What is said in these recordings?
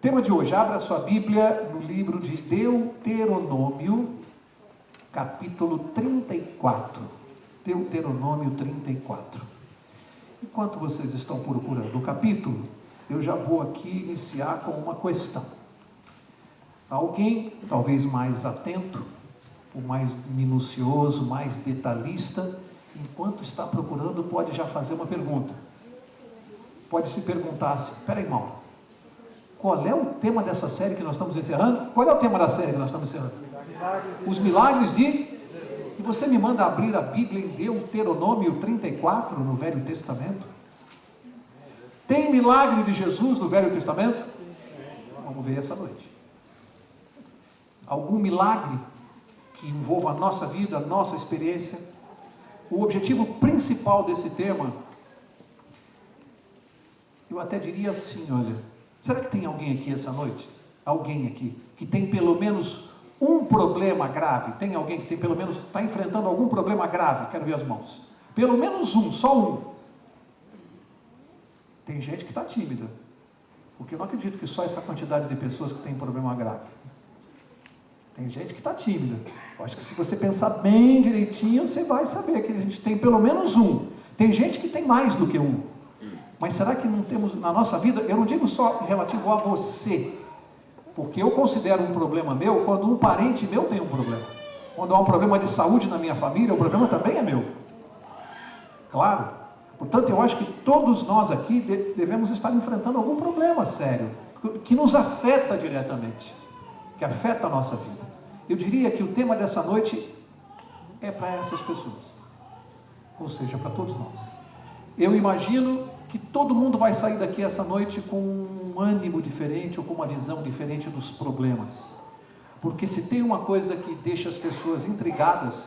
Tema de hoje, abra sua Bíblia no livro de Deuteronômio, capítulo 34. Deuteronômio 34. Enquanto vocês estão procurando o capítulo, eu já vou aqui iniciar com uma questão. Alguém, talvez mais atento, ou mais minucioso, mais detalhista, enquanto está procurando, pode já fazer uma pergunta. Pode se perguntar assim: espera aí, Mauro, qual é o tema dessa série que nós estamos encerrando? Qual é o tema da série que nós estamos encerrando? Os milagres de... E você me manda abrir a Bíblia em Deuteronômio 34, no Velho Testamento? Tem milagre de Jesus no Velho Testamento? Vamos ver essa noite. Algum milagre que envolva a nossa vida, a nossa experiência? O objetivo principal desse tema, eu até diria assim, olha, será que tem alguém aqui essa noite? Alguém aqui que tem pelo menos um problema grave? Tem alguém que tem pelo menos, está enfrentando algum problema grave? Quero ver as mãos. Pelo menos um, só um. Tem gente que está tímida, porque eu não acredito que só essa quantidade de pessoas que tem problema grave. Tem gente que está tímida. Eu acho que se você pensar bem direitinho, você vai saber que a gente tem pelo menos um. Tem gente que tem mais do que um. Mas será que não temos na nossa vida? Eu não digo só relativo a você, porque eu considero um problema meu quando um parente meu tem um problema. Quando há um problema de saúde na minha família, o problema também é meu. Claro. Portanto, eu acho que todos nós aqui devemos estar enfrentando algum problema sério, que nos afeta diretamente, que afeta a nossa vida. Eu diria que o tema dessa noite é para essas pessoas, ou seja, para todos nós. Eu imagino que todo mundo vai sair daqui essa noite com um ânimo diferente, ou com uma visão diferente dos problemas, porque se tem uma coisa que deixa as pessoas intrigadas,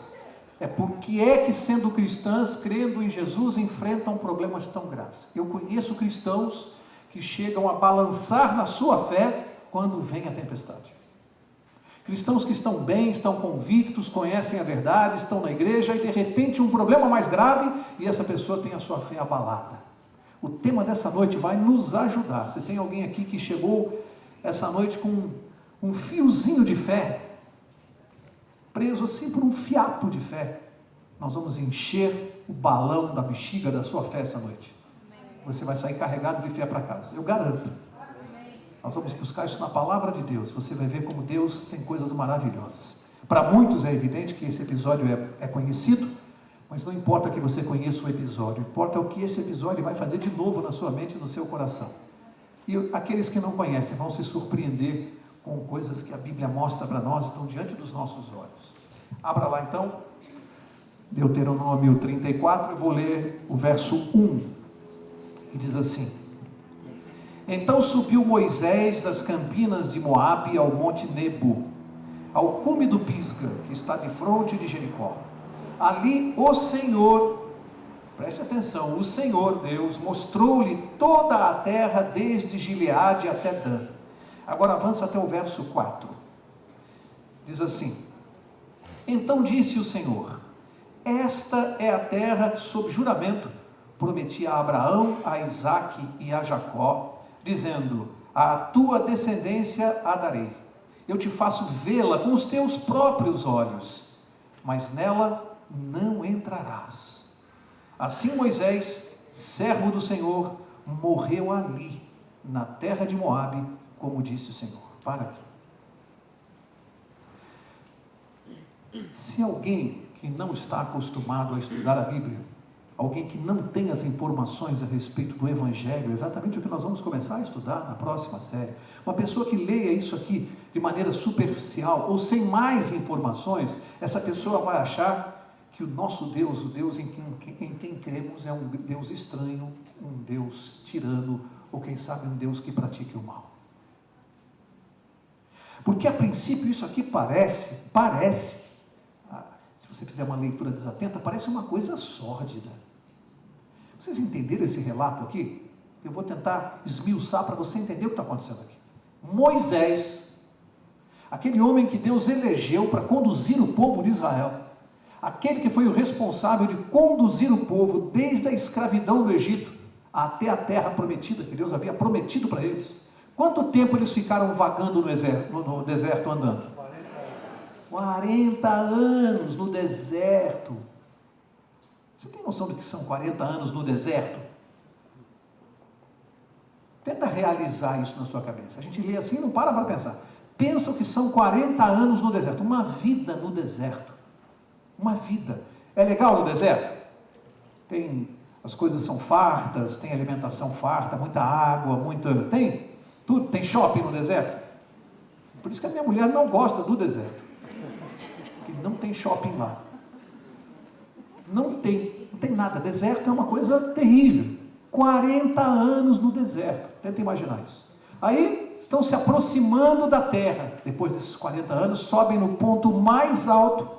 é porque é que, sendo cristãs, crendo em Jesus, enfrentam problemas tão graves. Eu conheço cristãos que chegam a balançar na sua fé quando vem a tempestade. Cristãos que estão bem, estão convictos, conhecem a verdade, estão na igreja e de repente um problema mais grave e essa pessoa tem a sua fé abalada. O tema dessa noite vai nos ajudar. Se tem alguém aqui que chegou essa noite com um fiozinho de fé, preso assim por um fiapo de fé, nós vamos encher o balão da bexiga da sua fé essa noite. Você vai sair carregado de fé para casa, eu garanto. Nós vamos buscar isso na palavra de Deus. Você vai ver como Deus tem coisas maravilhosas. Para muitos é evidente que esse episódio é conhecido, mas não importa que você conheça o episódio, importa o que esse episódio vai fazer de novo na sua mente e no seu coração. E aqueles que não conhecem vão se surpreender com coisas que a Bíblia mostra para nós, estão diante dos nossos olhos. Abra lá então, Deuteronômio 34, eu vou ler o verso 1, que diz assim: Então subiu Moisés das campinas de Moabe ao monte Nebo, ao cume do Pisga, que está de fronte de Jericó. Ali o Senhor, preste atenção, o Senhor Deus mostrou-lhe toda a terra, desde Gileade até Dan. Agora avança até o verso 4. Diz assim: Então disse o Senhor: Esta é a terra que, sob juramento, prometi a Abraão, a Isaque e a Jacó, dizendo: A tua descendência a darei. Eu te faço vê-la com os teus próprios olhos, mas nela não entrarás. Assim Moisés, servo do Senhor, morreu ali, na terra de Moabe, como disse o Senhor. Para aqui. Se alguém que não está acostumado a estudar a Bíblia, alguém que não tem as informações a respeito do Evangelho, exatamente o que nós vamos começar a estudar na próxima série, uma pessoa que leia isso aqui de maneira superficial, ou sem mais informações, essa pessoa vai achar que o nosso Deus, o Deus em quem cremos, é um Deus estranho, um Deus tirano, ou quem sabe um Deus que pratique o mal. Porque a princípio isso aqui parece, se você fizer uma leitura desatenta, parece uma coisa sórdida. Vocês entenderam esse relato aqui? Eu vou tentar esmiuçar para você entender o que está acontecendo aqui. Moisés, aquele homem que Deus elegeu para conduzir o povo de Israel, aquele que foi o responsável de conduzir o povo desde a escravidão do Egito até a terra prometida, que Deus havia prometido para eles, Quanto tempo eles ficaram vagando no deserto andando? 40 anos no deserto. Você tem noção do que são 40 anos no deserto? Tenta realizar isso na sua cabeça. A gente lê assim e não para pensar. Pensa o que são 40 anos no deserto. Uma vida no deserto. Uma vida. É legal no deserto? As coisas são fartas, tem alimentação farta, muita água, tem tudo. Tem shopping no deserto. Por isso que a minha mulher não gosta do deserto. Porque não tem shopping lá. Não tem nada. Deserto é uma coisa terrível. 40 anos no deserto. Tenta imaginar isso. Aí estão se aproximando da terra. Depois desses 40 anos, sobem no ponto mais alto.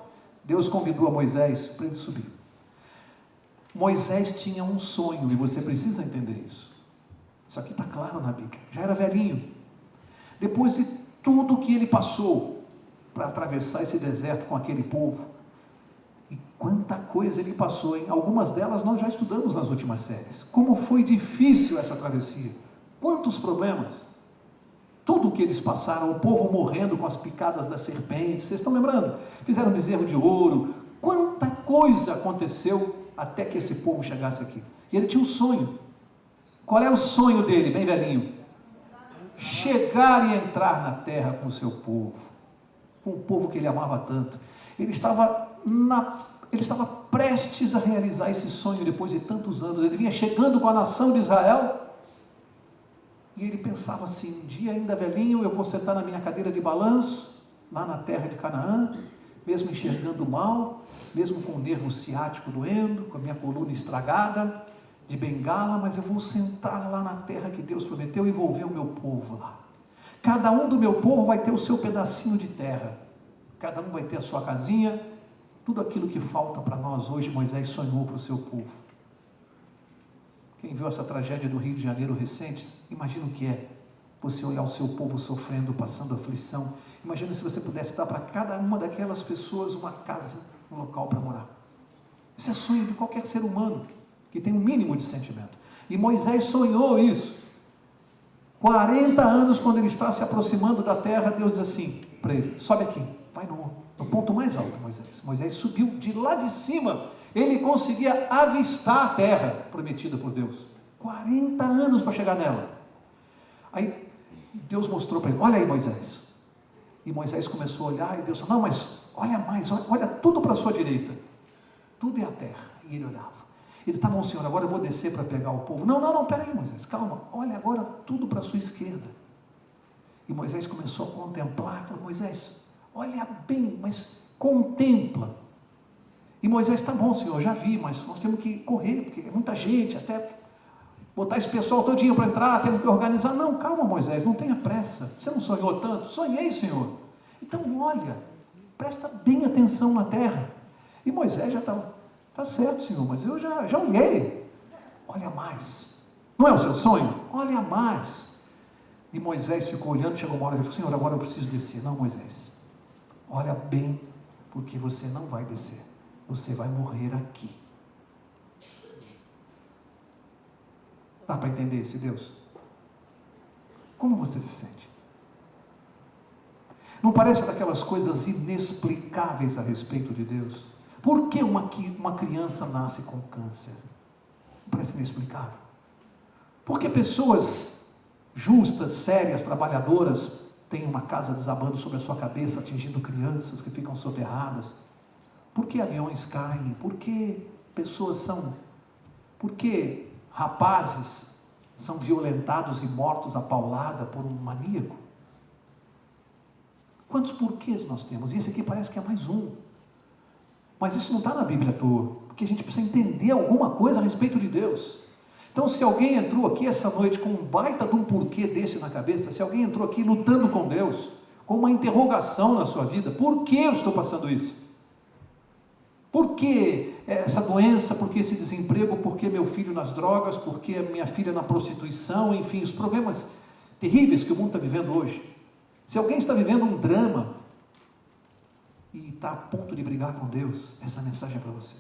Deus convidou a Moisés para ele subir. Moisés tinha um sonho, e você precisa entender isso. Isso aqui está claro na Bíblia. Já era velhinho. Depois de tudo que ele passou para atravessar esse deserto com aquele povo, e quanta coisa ele passou, hein? Algumas delas nós já estudamos nas últimas séries. Como foi difícil essa travessia. Quantos problemas. Tudo o que eles passaram, o povo morrendo com as picadas das serpentes. Vocês estão lembrando? Fizeram bezerro de ouro. Quanta coisa aconteceu até que esse povo chegasse aqui. E ele tinha um sonho. Qual era o sonho dele, bem velhinho? Chegar e entrar na terra com o seu povo. Com o povo que ele amava tanto. Ele estava prestes a realizar esse sonho depois de tantos anos. Ele vinha chegando com a nação de Israel. E ele pensava assim, um dia ainda velhinho, eu vou sentar na minha cadeira de balanço, lá na terra de Canaã, mesmo enxergando mal, mesmo com o nervo ciático doendo, com a minha coluna estragada, de bengala, mas eu vou sentar lá na terra que Deus prometeu e vou ver o meu povo lá. Cada um do meu povo vai ter o seu pedacinho de terra, cada um vai ter a sua casinha, tudo aquilo que falta para nós hoje, Moisés sonhou para o seu povo. Quem viu essa tragédia do Rio de Janeiro recente, imagina o que é você olhar o seu povo sofrendo, passando aflição. Imagina se você pudesse dar para cada uma daquelas pessoas uma casa, um local para morar. Isso é sonho de qualquer ser humano que tem um mínimo de sentimento. E Moisés sonhou isso. 40 anos, quando ele está se aproximando da terra, Deus diz assim para ele, sobe aqui, vai no ponto mais alto, Moisés. Moisés subiu de lá de cima. Ele conseguia avistar a terra prometida por Deus. 40 anos para chegar nela. Aí Deus mostrou para ele, olha aí, Moisés. E Moisés começou a olhar e Deus falou, não, mas olha mais, olha tudo para a sua direita. Tudo é a terra. E ele olhava. Ele, tá bom, Senhor, agora eu vou descer para pegar o povo. Não, peraí, Moisés, calma. Olha agora tudo para a sua esquerda. E Moisés começou a contemplar. Falou, Moisés, olha bem, mas contempla. E Moisés, tá bom, Senhor, já vi, mas nós temos que correr, porque é muita gente, até botar esse pessoal todinho para entrar, temos que organizar. Não, calma, Moisés, não tenha pressa. Você não sonhou tanto? Sonhei, Senhor. Então, olha, presta bem atenção na terra. E Moisés já estava, tá certo, Senhor, mas eu já olhei. Olha mais. Não é o seu sonho? Olha mais. E Moisés ficou olhando, chegou uma hora e falou, Senhor, agora eu preciso descer. Não, Moisés, olha bem, porque você não vai descer. Você vai morrer aqui. Dá para entender esse Deus? Como você se sente? Não parece daquelas coisas inexplicáveis a respeito de Deus? Por que uma criança nasce com câncer? Não parece inexplicável? Por que pessoas justas, sérias, trabalhadoras, têm uma casa desabando sobre a sua cabeça, atingindo crianças que ficam soterradas? Por que aviões caem? Por que por que rapazes são violentados e mortos à paulada por um maníaco? Quantos porquês nós temos? E esse aqui parece que é mais um. Mas isso não está na Bíblia à toa, porque a gente precisa entender alguma coisa a respeito de Deus. Então, se alguém entrou aqui essa noite com um baita de um porquê desse na cabeça, se alguém entrou aqui lutando com Deus, com uma interrogação na sua vida, por que eu estou passando isso? Por que essa doença, por que esse desemprego, por que meu filho nas drogas, por que minha filha na prostituição, enfim, os problemas terríveis que o mundo está vivendo hoje. Se alguém está vivendo um drama e está a ponto de brigar com Deus, essa mensagem é para você.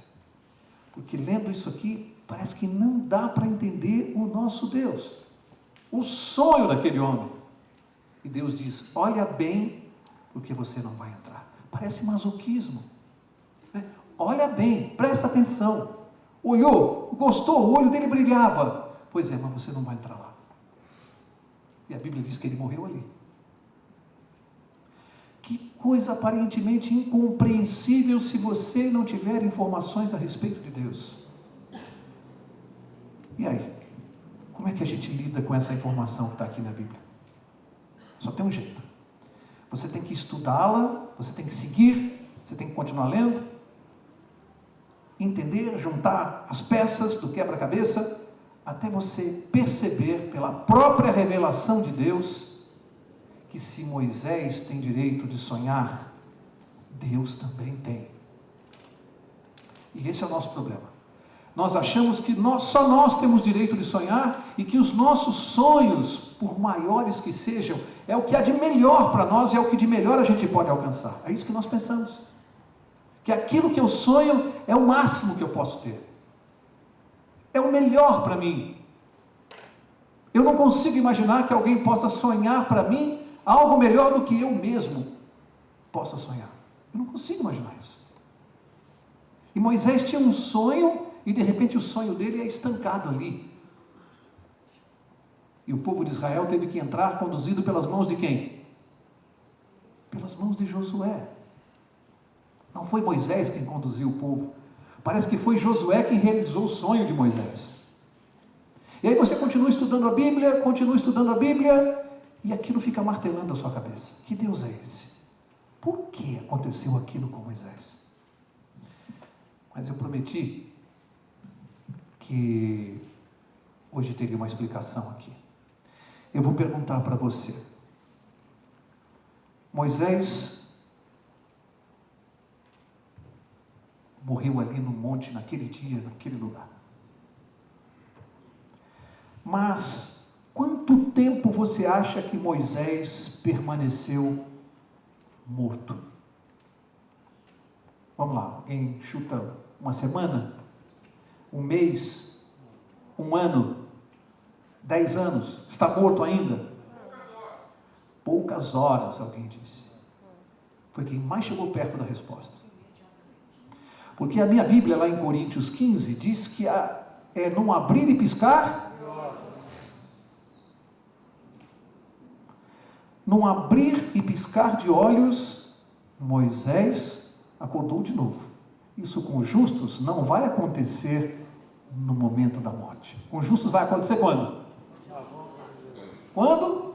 Porque lendo isso aqui, parece que não dá para entender o nosso Deus. O sonho daquele homem. E Deus diz: olha bem, porque você não vai entrar. Parece masoquismo, né? Olha bem, presta atenção. Olhou, gostou, o olho dele brilhava. Pois é, mas você não vai entrar lá. E a Bíblia diz que ele morreu ali. Que coisa aparentemente incompreensível se você não tiver informações a respeito de Deus. E aí? Como é que a gente lida com essa informação que está aqui na Bíblia? Só tem um jeito. Você tem que estudá-la, você tem que seguir, você tem que continuar lendo, entender, juntar as peças do quebra-cabeça, até você perceber pela própria revelação de Deus, que se Moisés tem direito de sonhar, Deus também tem. E esse é o nosso problema. Nós achamos que só nós temos direito de sonhar e que os nossos sonhos, por maiores que sejam, é o que há de melhor para nós, é o que de melhor a gente pode alcançar. É isso que nós pensamos. Que aquilo que eu sonho é o máximo que eu posso ter. É o melhor para mim. Eu não consigo imaginar que alguém possa sonhar para mim algo melhor do que eu mesmo possa sonhar. Eu não consigo imaginar isso. E Moisés tinha um sonho e de repente o sonho dele é estancado ali. E o povo de Israel teve que entrar conduzido pelas mãos de quem? Pelas mãos de Josué. Não foi Moisés quem conduziu o povo. Parece que foi Josué quem realizou o sonho de Moisés. E aí você continua estudando a Bíblia, e aquilo fica martelando a sua cabeça. Que Deus é esse? Por que aconteceu aquilo com Moisés? Mas eu prometi que hoje teria uma explicação aqui. Eu vou perguntar para você. Moisés morreu ali no monte, naquele dia, naquele lugar. Mas quanto tempo você acha que Moisés permaneceu morto? Vamos lá, alguém chuta uma semana? Um mês? Um ano? 10 anos? Está morto ainda? Poucas horas, alguém disse. Foi quem mais chegou perto da resposta. Porque a minha Bíblia, lá em Coríntios 15, diz que é num abrir e piscar. Num abrir e piscar de olhos, Moisés acordou de novo. Isso com os justos não vai acontecer no momento da morte. Com os justos vai acontecer quando? Quando?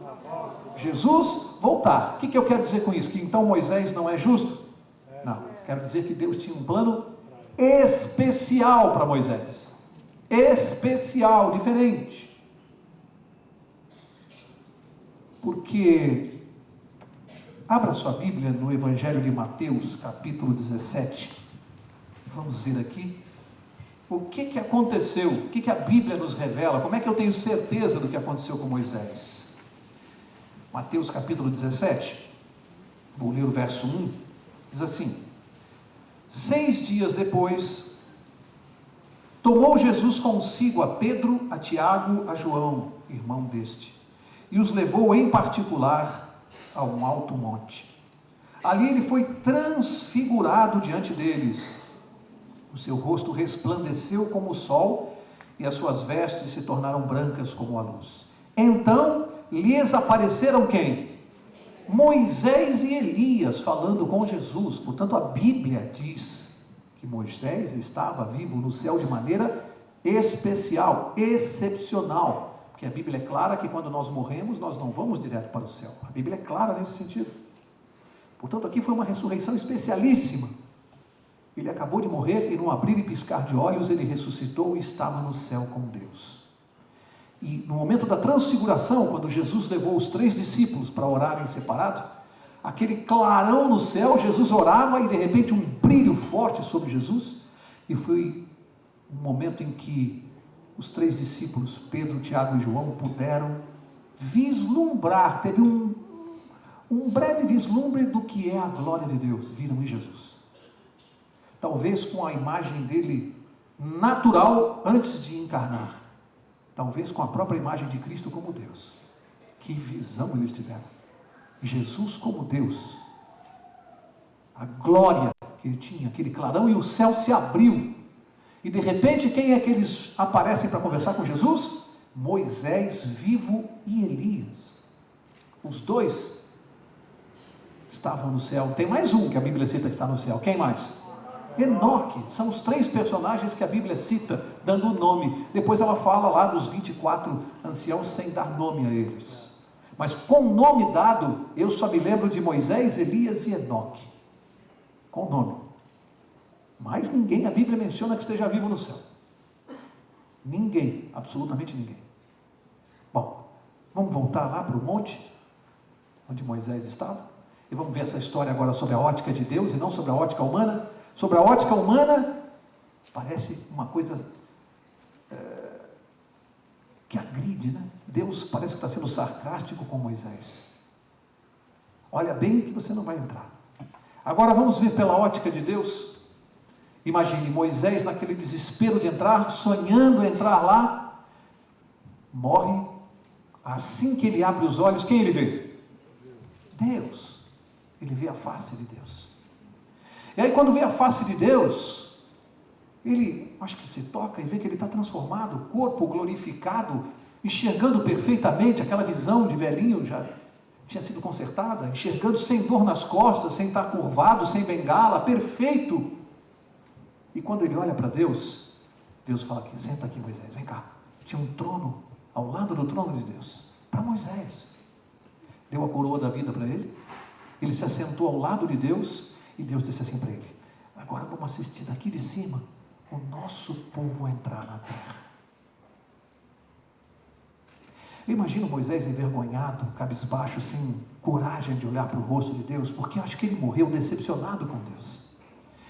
Jesus voltar. O que eu quero dizer com isso? Que então Moisés não é justo? Não. Quero dizer que Deus tinha um plano especial para Moisés. Especial, diferente. Porque, abra sua Bíblia no Evangelho de Mateus, capítulo 17. Vamos ver aqui o que aconteceu, o que a Bíblia nos revela, como é que eu tenho certeza do que aconteceu com Moisés. Mateus capítulo 17, vou ler o verso 1, diz assim: 6 dias depois, tomou Jesus consigo a Pedro, a Tiago, a João, irmão deste, e os levou em particular a um alto monte. Ali ele foi transfigurado diante deles. O seu rosto resplandeceu como o sol, e as suas vestes se tornaram brancas como a luz. Então lhes apareceram quem? Moisés e Elias, falando com Jesus. Portanto, a Bíblia diz que Moisés estava vivo no céu de maneira especial, excepcional. Porque a Bíblia é clara que quando nós morremos, nós não vamos direto para o céu. A Bíblia é clara nesse sentido. Portanto, aqui foi uma ressurreição especialíssima. Ele acabou de morrer e num abrir e piscar de olhos, ele ressuscitou e estava no céu com Deus. E no momento da transfiguração, quando Jesus levou os 3 discípulos para orarem separado, aquele clarão no céu, Jesus orava e de repente um brilho forte sobre Jesus, e foi um momento em que os 3 discípulos, Pedro, Tiago e João, puderam vislumbrar, teve um breve vislumbre do que é a glória de Deus, viram em Jesus. Talvez com a imagem dele natural antes de encarnar, talvez com a própria imagem de Cristo como Deus. Que visão eles tiveram! Jesus como Deus, a glória que ele tinha, aquele clarão, e o céu se abriu. E de repente, quem é que eles aparecem para conversar com Jesus? Moisés vivo e Elias. Os dois estavam no céu. Tem mais um que a Bíblia cita que está no céu. Quem mais? Enoque. São os 3 personagens que a Bíblia cita, dando o nome. Depois ela fala lá dos 24 anciãos sem dar nome a eles. Mas com o nome dado, eu só me lembro de Moisés, Elias e Enoque. Com o nome. Mas ninguém, a Bíblia menciona que esteja vivo no céu. Ninguém, absolutamente ninguém. Bom, vamos voltar lá para o monte, onde Moisés estava, e vamos ver essa história agora sobre a ótica de Deus e não sobre a ótica humana. Sobre a ótica humana, parece uma coisa que agride, né? Deus parece que está sendo sarcástico com Moisés. Olha bem que você não vai entrar. Agora vamos ver pela ótica de Deus. Imagine Moisés naquele desespero de entrar, sonhando entrar lá, morre. Assim que ele abre os olhos, quem ele vê? Deus. Ele vê a face de Deus. E aí quando vê a face de Deus, ele, acho que se toca e vê que ele está transformado, o corpo glorificado, enxergando perfeitamente, aquela visão de velhinho já tinha sido consertada, enxergando sem dor nas costas, sem estar curvado, sem bengala, perfeito. E quando ele olha para Deus, Deus fala aqui, senta aqui Moisés, vem cá. Tinha um trono ao lado do trono de Deus, para Moisés. Deu a coroa da vida para ele, ele se assentou ao lado de Deus, e Deus disse assim para ele, agora vamos assistir daqui de cima, o nosso povo entrar na terra. Eu imagino Moisés envergonhado, cabisbaixo, sem coragem de olhar para o rosto de Deus, porque acho que ele morreu decepcionado com Deus.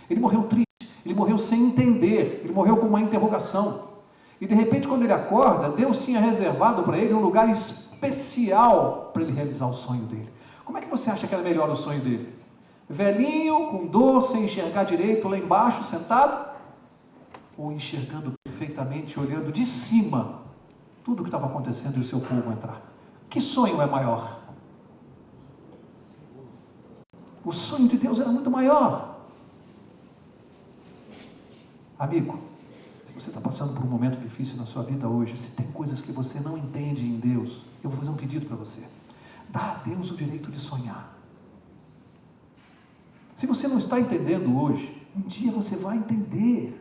Ele morreu triste, ele morreu sem entender, ele morreu com uma interrogação. E de repente, quando ele acorda, Deus tinha reservado para ele um lugar especial para ele realizar o sonho dele. Como é que você acha que era melhor o sonho dele? Velhinho, com dor, sem enxergar direito, lá embaixo, sentado? Ou enxergando perfeitamente, olhando de cima tudo o que estava acontecendo e o seu povo entrar? Que sonho é maior? O sonho de Deus era muito maior. Amigo, se você está passando por um momento difícil na sua vida hoje, se tem coisas que você não entende em Deus, eu vou fazer um pedido para você. Dá a Deus o direito de sonhar. Se você não está entendendo hoje, um dia você vai entender.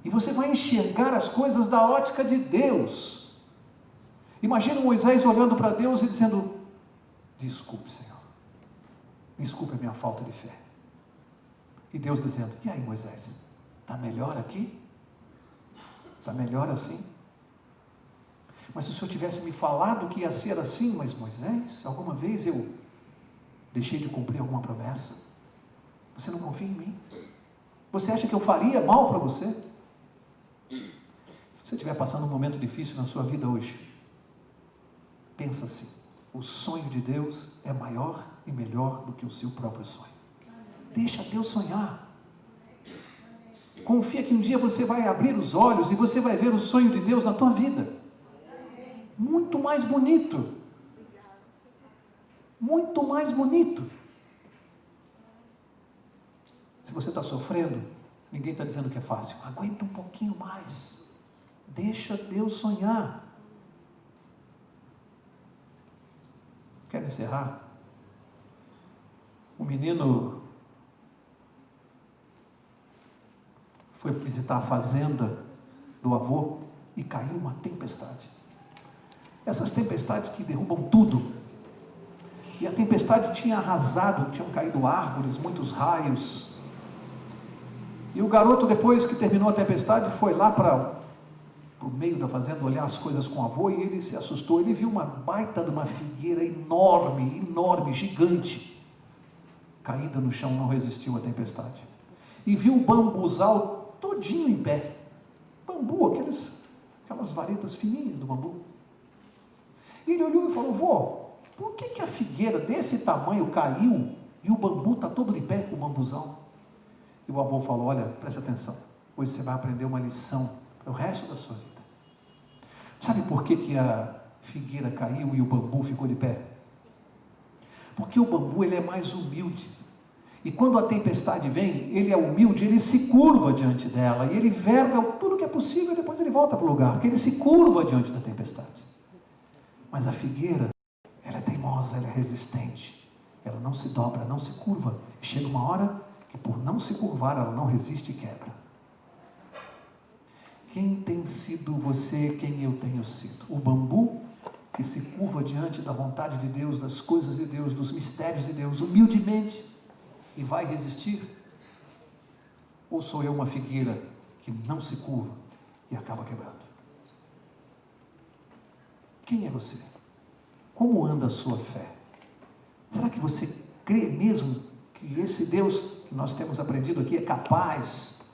E você vai enxergar as coisas da ótica de Deus. Imagina Moisés olhando para Deus e dizendo, desculpe Senhor, desculpe a minha falta de fé. E Deus dizendo, e aí Moisés, está melhor aqui? Está melhor assim? Mas se o Senhor tivesse me falado que ia ser assim, mas Moisés, alguma vez eu deixei de cumprir alguma promessa? Você não confia em mim? Você acha que eu faria mal para você? Se você estiver passando um momento difícil na sua vida hoje, pensa assim, o sonho de Deus é maior e melhor do que o seu próprio sonho. Deixa Deus sonhar. Confia que um dia você vai abrir os olhos e você vai ver o sonho de Deus na tua vida. Muito mais bonito. Muito mais bonito. Se você está sofrendo, ninguém está dizendo que é fácil. Aguenta um pouquinho mais. Deixa Deus sonhar. Quero encerrar. O menino foi visitar a fazenda do avô e caiu uma tempestade. Essas tempestades que derrubam tudo. E a tempestade tinha arrasado, tinham caído árvores, muitos raios. E o garoto, depois que terminou a tempestade, foi lá para o meio da fazenda olhar as coisas com o avô, e ele se assustou. Ele viu uma baita de uma figueira enorme, enorme, gigante, caída no chão, não resistiu à tempestade. E viu o bambuzal todinho em pé. Bambu, aquelas varetas fininhas do bambu. E ele olhou e falou, vô, por que a figueira desse tamanho caiu e o bambu está todo de pé, o bambuzal? E o avô falou, olha, preste atenção, hoje você vai aprender uma lição para o resto da sua vida. Sabe por que a figueira caiu e o bambu ficou de pé? Porque o bambu, ele é mais humilde. E quando a tempestade vem, ele é humilde, ele se curva diante dela, e ele verga tudo que é possível, e depois ele volta para o lugar, porque ele se curva diante da tempestade. Mas a figueira, ela é teimosa, ela é resistente, ela não se dobra, não se curva, e chega uma hora que por não se curvar, ela não resiste e quebra. Quem tem sido você, quem eu tenho sido? O bambu que se curva diante da vontade de Deus, das coisas de Deus, dos mistérios de Deus, humildemente, e vai resistir? Ou sou eu uma figueira que não se curva e acaba quebrando? Quem é você? Como anda a sua fé? Será que você crê mesmo que esse Deus que nós temos aprendido aqui é capaz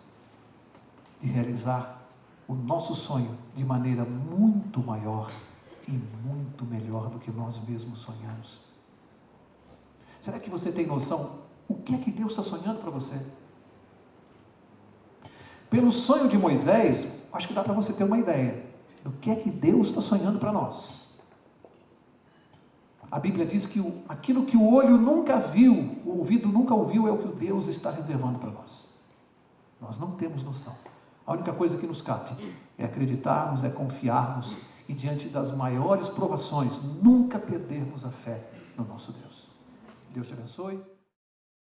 de realizar o nosso sonho de maneira muito maior e muito melhor do que nós mesmos sonhamos? Será que você tem noção o que é que Deus está sonhando para você? Pelo sonho de Moisés, acho que dá para você ter uma ideia do que é que Deus está sonhando para nós. A Bíblia diz que aquilo que o olho nunca viu, o ouvido nunca ouviu, é o que Deus está reservando para nós. Nós não temos noção. A única coisa que nos cabe é acreditarmos, é confiarmos e diante das maiores provações, nunca perdermos a fé no nosso Deus. Deus te abençoe.